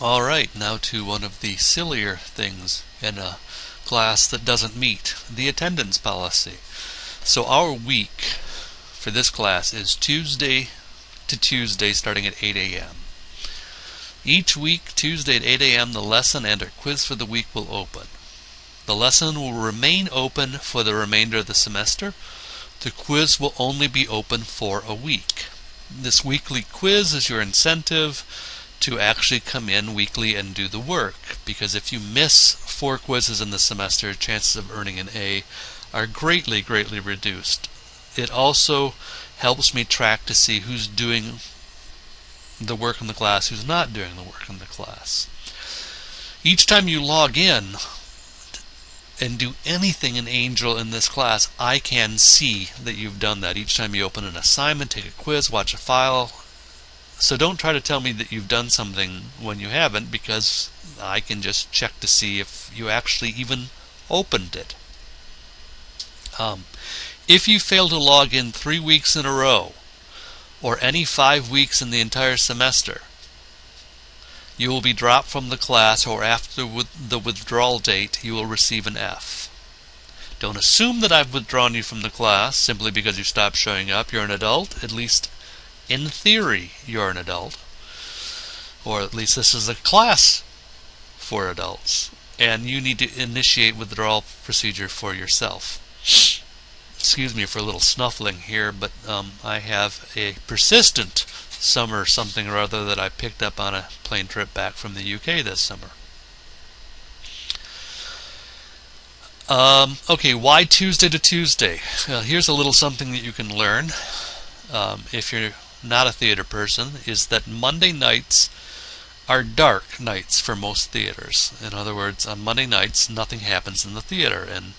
Alright, now to one of the sillier things in a class that doesn't meet the attendance policy. So our week for this class is Tuesday to Tuesday starting at 8 a.m. Each week, Tuesday at 8 a.m., the lesson and our quiz for the week will open. The lesson will remain open for the remainder of the semester. The quiz will only be open for a week. This weekly quiz is your incentive to actually come in weekly and do the work, because if you miss 4 quizzes in the semester, chances of earning an A are greatly reduced. It also helps me track to see who's doing the work in the class, who's not doing the work in the class. Each time you log in and do anything in Angel in this class, I can see that you've done that. Each time you open an assignment, take a quiz, watch a file. So don't try to tell me that you've done something when you haven't, because I can just check to see if you actually even opened it. If you fail to log in 3 weeks in a row, or any 5 weeks in the entire semester, you will be dropped from the class, or after the withdrawal date, you will receive an F. Don't assume that I've withdrawn you from the class simply because you stopped showing up. You're an adult, at least in theory you're an adult. Or at least this is a class for adults. And you need to initiate withdrawal procedure for yourself. Excuse me for a little snuffling here, but I have a persistent summer something or other that I picked up on a plane trip back from the UK this summer. Okay, why Tuesday to Tuesday? Here's a little something that you can learn if you're not a theater person, is that Monday nights are dark nights for most theaters. In other words, on Monday nights nothing happens in the theater, and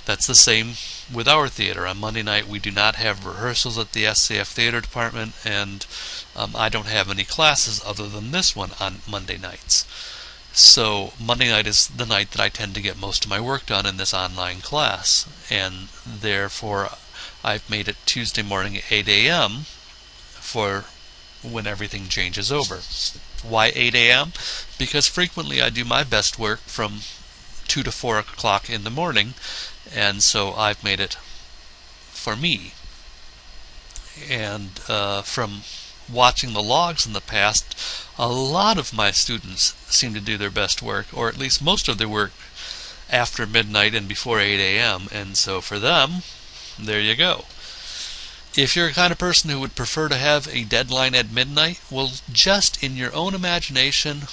that's the same with our theater. On Monday night we do not have rehearsals at the SCF theater department, and I don't have any classes other than this one on Monday nights. So Monday night is the night that I tend to get most of my work done in this online class, and therefore I've made it Tuesday morning at 8 a.m. for when everything changes over. Why 8 a.m.? Because frequently I do my best work from 2 to 4 o'clock in the morning, and so I've made it for me. And from watching the logs in the past, a lot of my students seem to do their best work, or at least most of their work, after midnight and before 8 a.m. And so for them, there you go. If you're a kind of person who would prefer to have a deadline at midnight, well, just in your own imagination,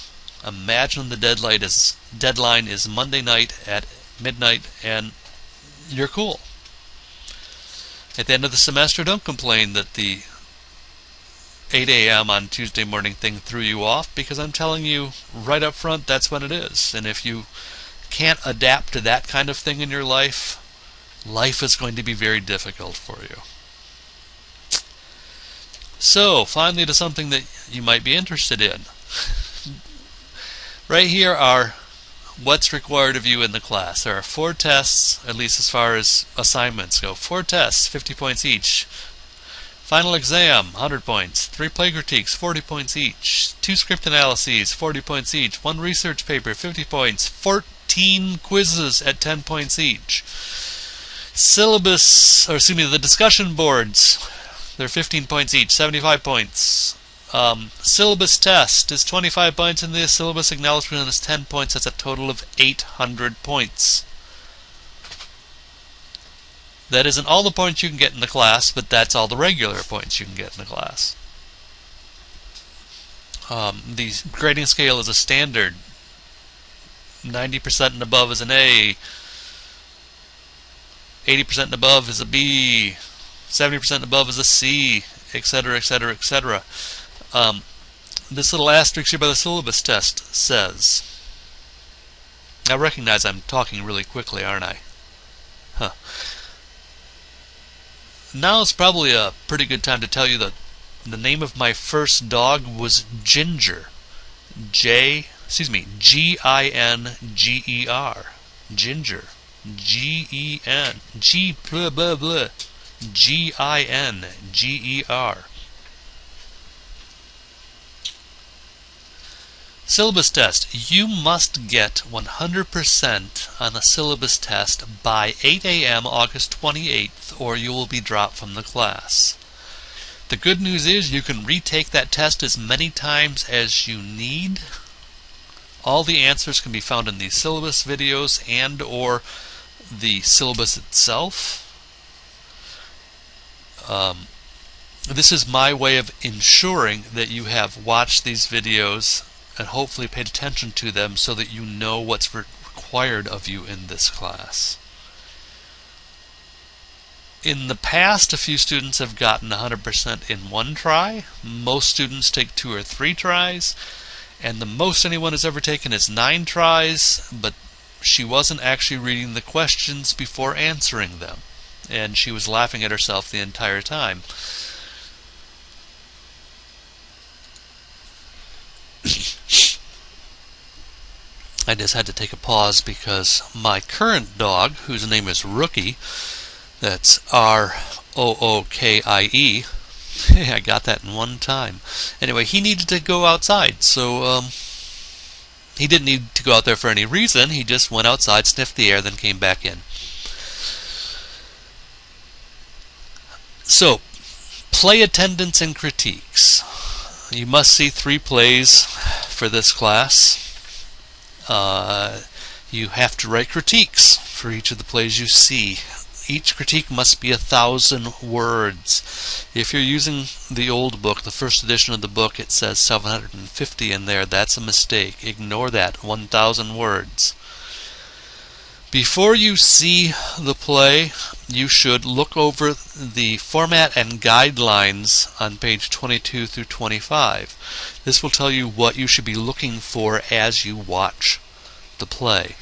imagine the deadline is Monday night at midnight, and you're cool. At the end of the semester, don't complain that the 8 a.m. on Tuesday morning thing threw you off, because I'm telling you right up front, that's when it is. And if you can't adapt to that kind of thing in your life, life is going to be very difficult for you. So, finally to something that you might be interested in. Right here are what's required of you in the class. There are 4 tests, at least as far as assignments go. 4 tests, 50 points each. Final exam, 100 points. 3 play critiques, 40 points each. 2 script analyses, 40 points each. 1 research paper, 50 points. 14 quizzes at 10 points each. Syllabus, or excuse me, the discussion boards, they're 15 points each, 75 points. Syllabus test is 25 points, and the syllabus acknowledgement is 10 points. That's a total of 800 points. That isn't all the points you can get in the class, but that's all the regular points you can get in the class. The grading scale is a standard. 90% and above is an A. 80% and above is a B. 70% above is a C, etc., etc., etc. This little asterisk here by the syllabus test says, I recognize I'm talking really quickly, aren't I? Now it's probably a pretty good time to tell you that the name of my first dog was Ginger. G-I-N-G-E-R. Ginger. G-E-N. G blah blah blah. G-I-N-G-E-R. Syllabus test. You must get 100% on the syllabus test by 8 a.m. August 28th, or you will be dropped from the class. The good news is you can retake that test as many times as you need. All the answers can be found in the syllabus videos and or the syllabus itself. This is my way of ensuring that you have watched these videos and hopefully paid attention to them so that you know what's required of you in this class. In the past, a few students have gotten 100% in one try. Most students take 2 or 3 tries, and the most anyone has ever taken is 9 tries, but she wasn't actually reading the questions before answering them, and she was laughing at herself the entire time. I just had to take a pause because my current dog, whose name is Rookie, that's R-O-O-K-I-E, I got that in one time. Anyway, he needed to go outside, so he didn't need to go out there for any reason. He just went outside, sniffed the air, then came back in. So, play attendance and critiques. You must see 3 plays for this class. You have to write critiques for each of the plays you see. Each critique must be 1,000 words. If you're using the old book, the first edition of the book, it says 750 in there. That's a mistake. Ignore that. 1,000 words. Before you see the play, you should look over the format and guidelines on page 22 through 25. This will tell you what you should be looking for as you watch the play.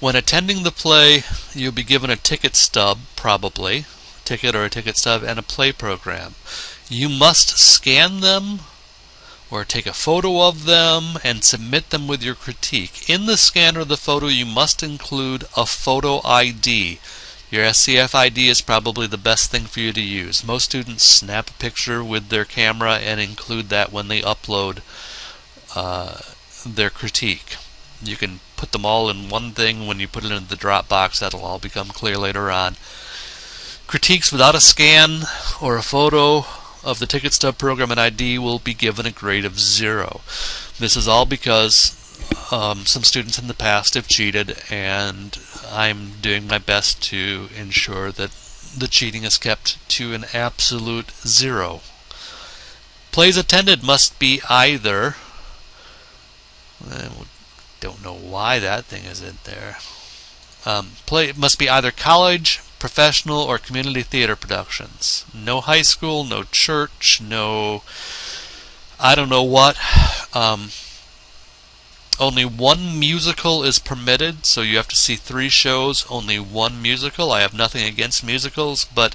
When attending the play, you'll be given a ticket stub, probably, ticket or a ticket stub, and a play program. You must scan them or take a photo of them and submit them with your critique. In the scan or the photo, you must include a photo ID. Your SCF ID is probably the best thing for you to use. Most students snap a picture with their camera and include that when they upload their critique. You can put them all in one thing. When you put it in the Dropbox, that'll all become clear later on. Critiques without a scan or a photo of the ticket stub, program, and ID will be given a grade of 0. This is all because some students in the past have cheated, and I'm doing my best to ensure that the cheating is kept to an absolute 0. Plays attended must be either, I don't know why that thing is in there. Play must be either college, professional, or community theater productions. No high school, no church, no I don't know what. Only 1 musical is permitted, so you have to see 3 shows, only 1 musical. I have nothing against musicals, but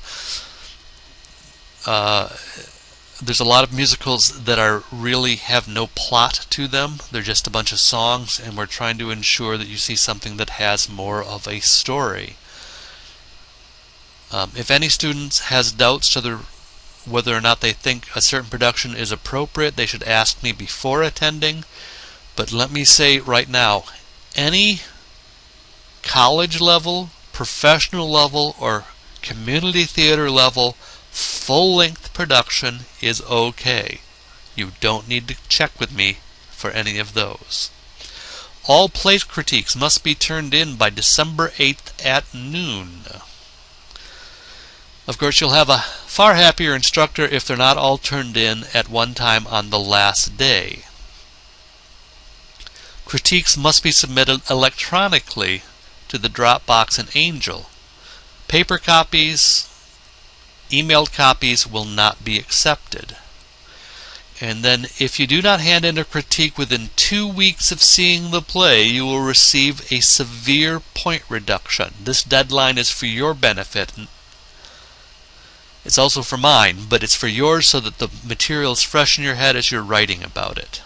there's a lot of musicals that really have no plot to them. They're just a bunch of songs, and we're trying to ensure that you see something that has more of a story. If any student has doubts to whether or not they think a certain production is appropriate, they should ask me before attending. But let me say right now, any college level, professional level, or community theater level full-length production is okay. You don't need to check with me for any of those. All play critiques must be turned in by December 8th at noon. Of course, you'll have a far happier instructor if they're not all turned in at one time on the last day. Critiques must be submitted electronically to the Dropbox and Angel. Paper copies, emailed copies will not be accepted. And then if you do not hand in a critique within 2 weeks of seeing the play, you will receive a severe point reduction. This deadline is for your benefit. It's also for mine, but it's for yours so that the material is fresh in your head as you're writing about it.